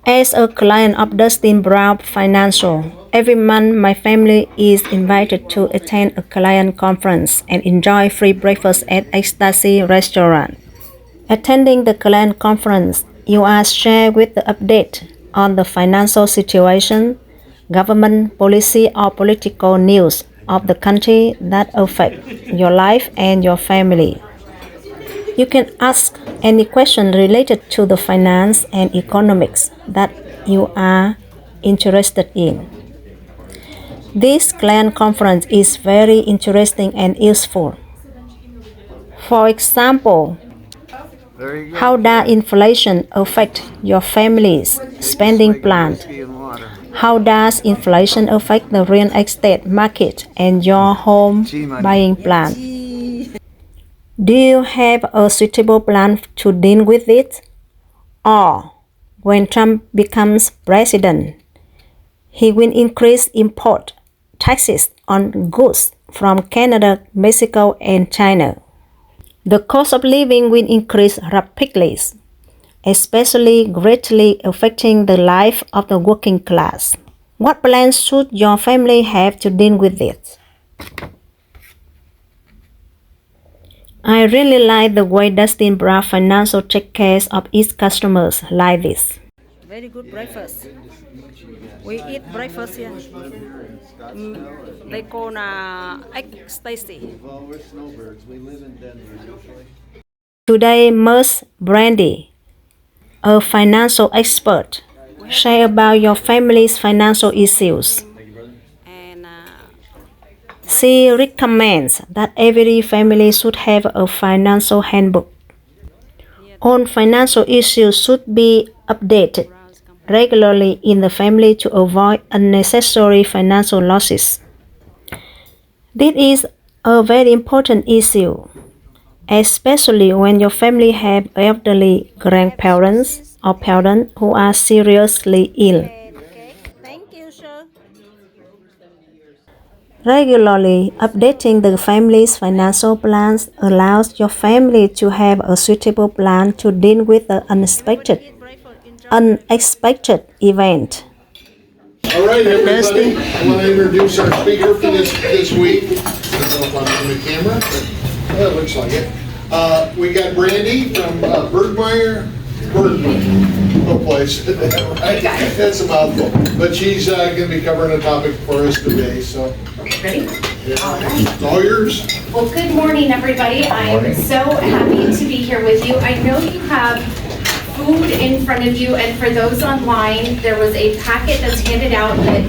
As a client of Dustin Brown Financial, every month my family is invited to attend a client conference and enjoy free breakfast at Eggstacy restaurant. Attending the client conference, you are shared with the update on the financial situation, government policy or political news of the country that affect your life and your family. You can ask any question related to the finance and economics that you are interested in. This client conference is very interesting and useful. For example, how does inflation affect your family's spending plan? How does inflation affect the real estate market and your home buying plan? Do you have a suitable plan to deal with it? Or, when Trump becomes president, he will increase import taxes on goods from Canada, Mexico, and China. The cost of living will increase rapidly, especially greatly affecting the life of the working class. What plans should your family have to deal with it? I really like the way Dustin Brown Financial takes care of its customers like this. Very good breakfast. We eat breakfast here. They call Eggstacy. Today, Ms. Brandy, a financial expert, share about your family's financial issues. She recommends that every family should have a financial handbook. All financial issues should be updated regularly in the family to avoid unnecessary financial losses. This is a very important issue, especially when your family have elderly grandparents or parents who are seriously ill. Thank you, sir. Regularly updating the family's financial plans allows your family to have a suitable plan to deal with the unexpected event. All right, everybody, I want to introduce our speaker for this week. I don't know if I'm on the camera, but it looks like it. We got Brandy from Bergmeyer. No place. Right? That's a mouthful. But she's going to be covering a topic for us today. So, ready? Yeah. All right. It's all yours. Well, good morning, everybody. I'm so happy to be here with you. I know you have food in front of you, and for those online, there was a packet that's handed out that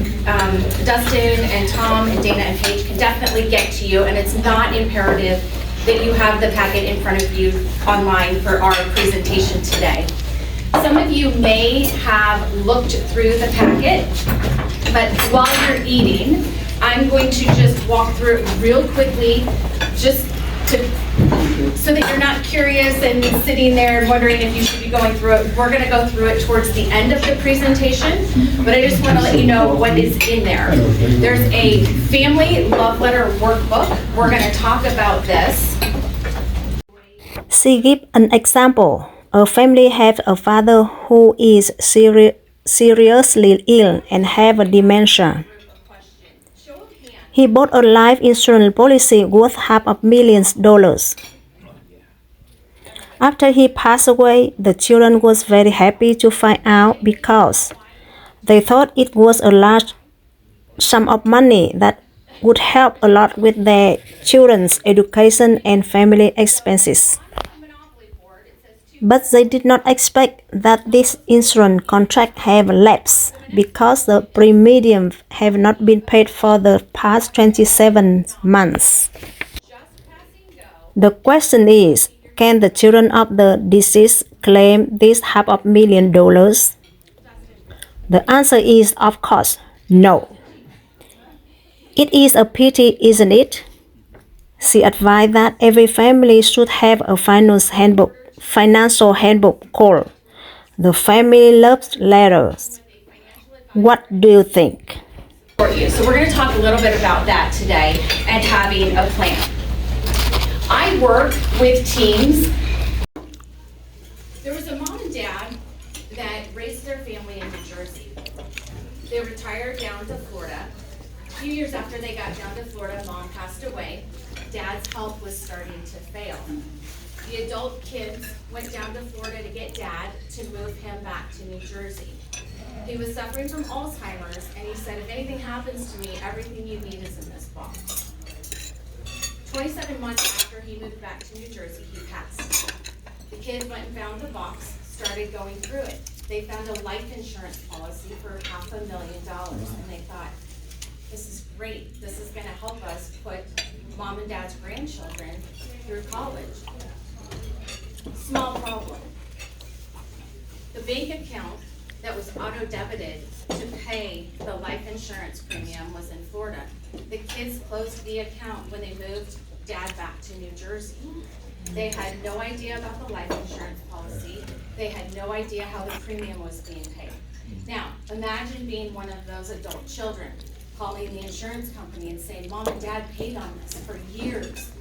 Dustin and Tom and Dana and Paige can definitely get to you, and it's not imperative that you have the packet in front of you online for our presentation today. Some of you may have looked through the packet, but while you're eating, I'm going to just walk through it real quickly, just so that you're not curious and sitting there and wondering if you should be going through it. We're going to go through it towards the end of the presentation, but I just want to let you know what is in there. There's a family love letter workbook. We're going to talk about this. She gives an example. A family has a father who is seriously ill and have a dementia. He bought a life insurance policy worth $500,000. After he passed away, the children was very happy to find out because they thought it was a large sum of money that would help a lot with their children's education and family expenses. But they did not expect that this insurance contract have lapsed because the premium have not been paid for the past 27 months. The question is, can the children of the deceased claim this $500,000? The answer is, of course, no. It is a pity, isn't it? She advised that every family should have a financial handbook called the Family Love Letters. What do you think? So we're going to talk a little bit about that today and having a plan. I work with teams. There was a mom and dad that raised their family in New Jersey. They retired down to Florida. A few years after they got down to Florida, Mom passed away. Dad's health was starting to fail. The adult kids went down to Florida to get Dad to move him back to New Jersey. He was suffering from Alzheimer's, and he said, if anything happens to me, everything you need is in this box. 27 months after he moved back to New Jersey, he passed. The kids went and found the box, started going through it. They found a life insurance policy for $500,000, and they thought, this is great. This is gonna help us put Mom and Dad's grandchildren through college. Small problem. The bank account that was auto-debited to pay the life insurance premium was in Florida. The kids closed the account when they moved Dad back to New Jersey. They had no idea about the life insurance policy. They had no idea how the premium was being paid. Now, imagine being one of those adult children, calling the insurance company and saying, Mom and Dad paid on this for years.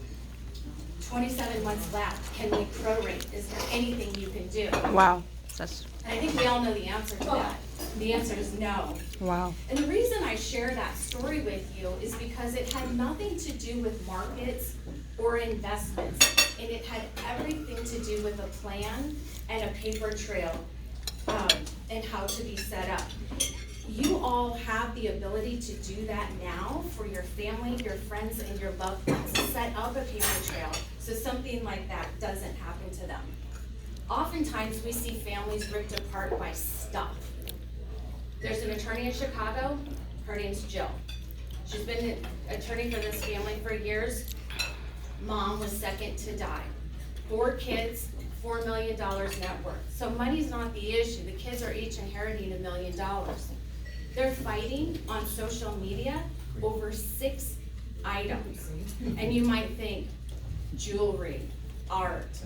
27 months left, can we prorate? Is there anything you can do? Wow. And I think we all know the answer to that. The answer is no. Wow. And the reason I share that story with you is because it had nothing to do with markets or investments, and it had everything to do with a plan and a paper trail and how to be set up. You all have the ability to do that now for your family, your friends, and your loved ones. Set up a paper trail so something like that doesn't happen to them. Oftentimes, we see families ripped apart by stuff. There's an attorney in Chicago, her name's Jill. She's been an attorney for this family for years. Mom was second to die. 4 kids, $4 million net worth. So money's not the issue. The kids are each inheriting $1 million. They're fighting on social media over 6 items. And you might think, jewelry, art.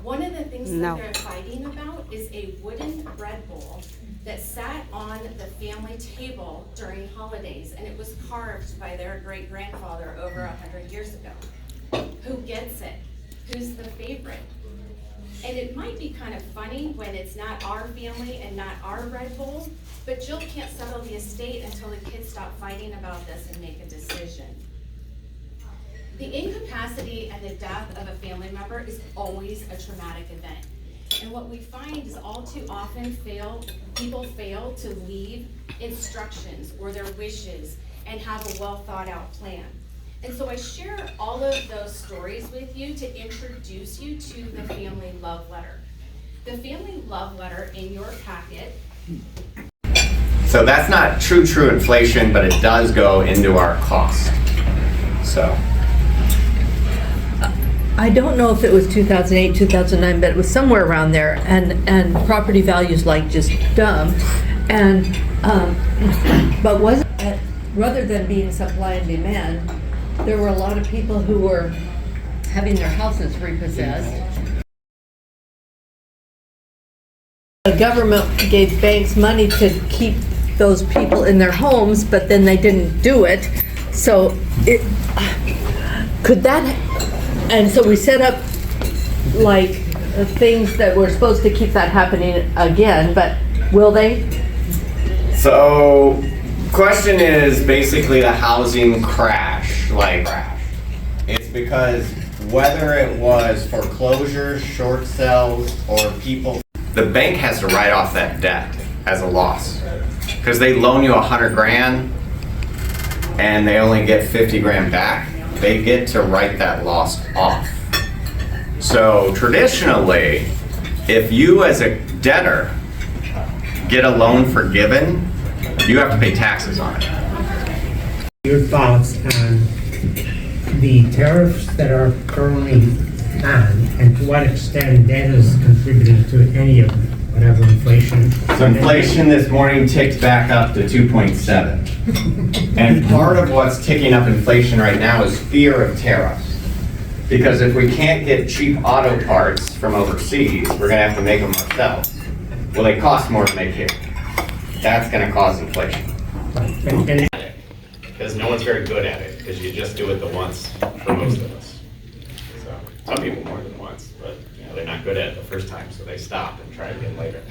One of the things that they're fighting about is a wooden bread bowl that sat on the family table during holidays, and it was carved by their great-grandfather over 100 years ago. Who gets it? Who's the favorite? And it might be kind of funny when it's not our family and not our bread bowl, but Jill can't settle the estate until the kids stop fighting about this and make a decision. The incapacity and the death of a family member is always a traumatic event. And what we find is all too often people fail to leave instructions or their wishes and have a well thought out plan. And so I share all of those stories with you to introduce you to the family love letter. The family love letter in your packet. So that's not true inflation, but it does go into our cost. So. I don't know if it was 2008, 2009, but it was somewhere around there, and property values like just dumped, and but wasn't it, rather than being supply and demand, there were a lot of people who were having their houses repossessed. The government gave banks money to keep those people in their homes, but then they didn't do it. So it could that. And so we set up like things that were supposed to keep that happening again, but will they? So, question is basically the housing crash, it's because whether it was foreclosures, short sales, or people, the bank has to write off that debt as a loss. Because they loan you $100,000 and they only get $50,000 back. They get to write that loss off. So traditionally, if you as a debtor get a loan forgiven, you have to pay taxes on it. Your thoughts on the tariffs that are currently on, and to what extent that is contributing to any of whatever inflation? So inflation this morning ticked back up to 2.7. And part of what's ticking up inflation right now is fear of tariffs. Because if we can't get cheap auto parts from overseas, we're gonna have to make them ourselves. Well, they cost more to make here. That's gonna cause inflation. Because no one's very good at it, because you just do it the once for most of us. So some people more than once, but they're not good at it the first time, so they stop and try again later.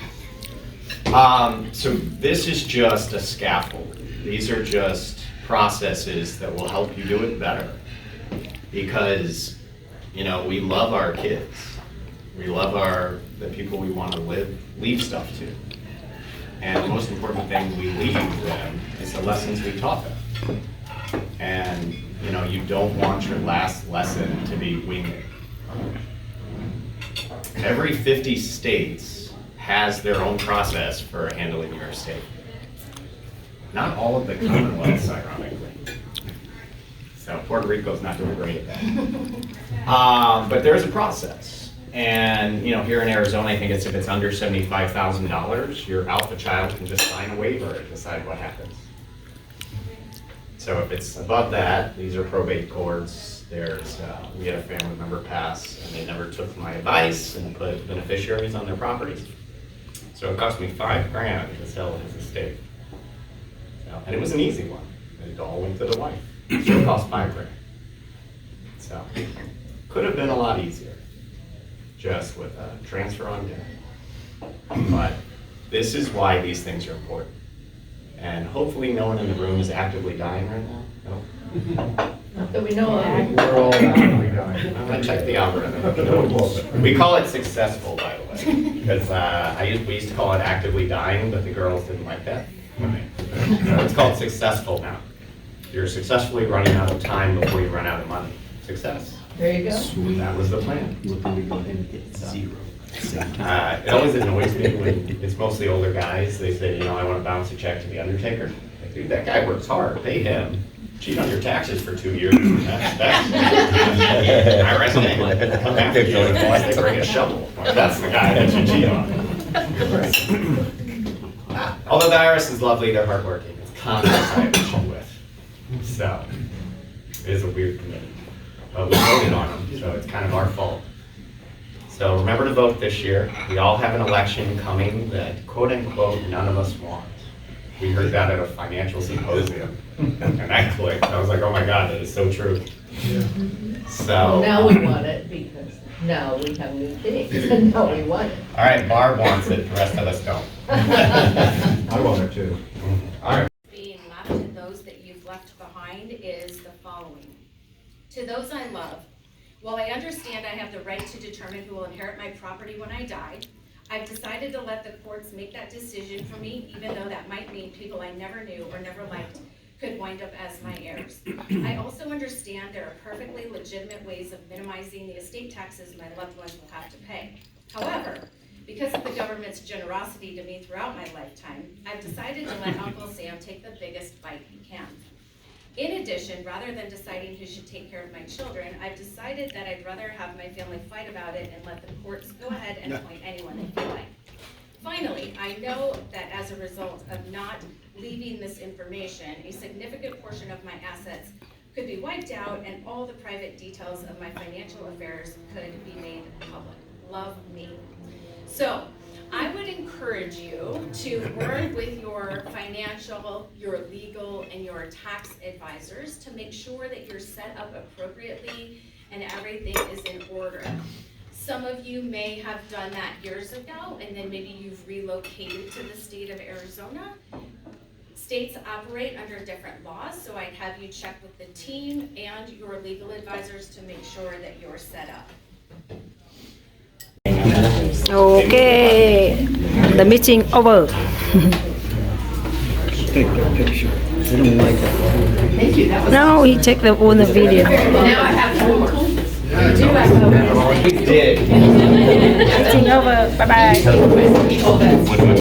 So this is just a scaffold. These are just processes that will help you do it better. Because, you know, we love our kids. We love the people we want to leave stuff to. And the most important thing we leave them is the lessons we taught them. And, you know, you don't want your last lesson to be wing it. Every 50 states has their own process for handling your estate. Not all of the Commonwealths, ironically. So Puerto Rico's not doing great at that. But there's a process. And, you know, here in Arizona, I think if it's under $75,000, your alpha child can just sign a waiver and decide what happens. So if it's above that, these are probate courts. We had a family member pass, and they never took my advice and put beneficiaries on their properties. So it cost me $5,000 to sell his estate. And it was an easy one. It all went to the wife. So it cost $5,000. So could have been a lot easier, just with a transfer on debt. But this is why these things are important. And hopefully no one in the room is actively dying right now. No? Not that we know of. We're all actively dying. I'm gonna check the algorithm. We call it successful, by the way, because we used to call it actively dying, but the girls didn't like that. So it's called successful now. You're successfully running out of time before you run out of money. Success. There you go. That was the plan. Looking to go ahead and get zero. It always annoys me when it's mostly older guys. They say, you know, I want to bounce a check to the undertaker. Like, dude, that guy works hard. Pay him. Cheat on your taxes for 2 years. That's I reckon come after you unless they bring a shovel. That's the guy that you cheat on. Although the IRS is lovely, they're hardworking. It's Congress I have issue with. So it is a weird committee. But we voted on them, so it's kind of our fault. So remember to vote this year. We all have an election coming that, quote unquote, none of us want. We heard that at a financial symposium, and that clicked. I was like, oh my God, that is so true. So Now we want it because now we have new things, and now we want it. all right, Barb wants it, the rest of us don't. I want it too. All right. Being left and those that you've left behind is the following. To those I love, while I understand I have the right to determine who will inherit my property when I die, I've decided to let the courts make that decision for me, even though that might mean people I never knew or never liked could wind up as my heirs. I also understand there are perfectly legitimate ways of minimizing the estate taxes my loved ones will have to pay. However, because of the government's generosity to me throughout my lifetime, I've decided to let Uncle Sam take the biggest bite he can. In addition, rather than deciding who should take care of my children, I've decided that I'd rather have my family fight about it and let the courts go ahead and appoint anyone they feel like. Finally, I know that as a result of not leaving this information, a significant portion of my assets could be wiped out and all the private details of my financial affairs could be made public. Love me. So, I would encourage you to work with your financial, your legal, and your tax advisors to make sure that you're set up appropriately and everything is in order. Some of you may have done that years ago, and then maybe you've relocated to the state of Arizona. States operate under different laws, so I'd have you check with the team and your legal advisors to make sure that you're set up. Okay, the meeting over. Take that picture. I don't like that. Thank you, that was. Now he take the on the video. Now I have more. We did. Meeting over. Bye bye.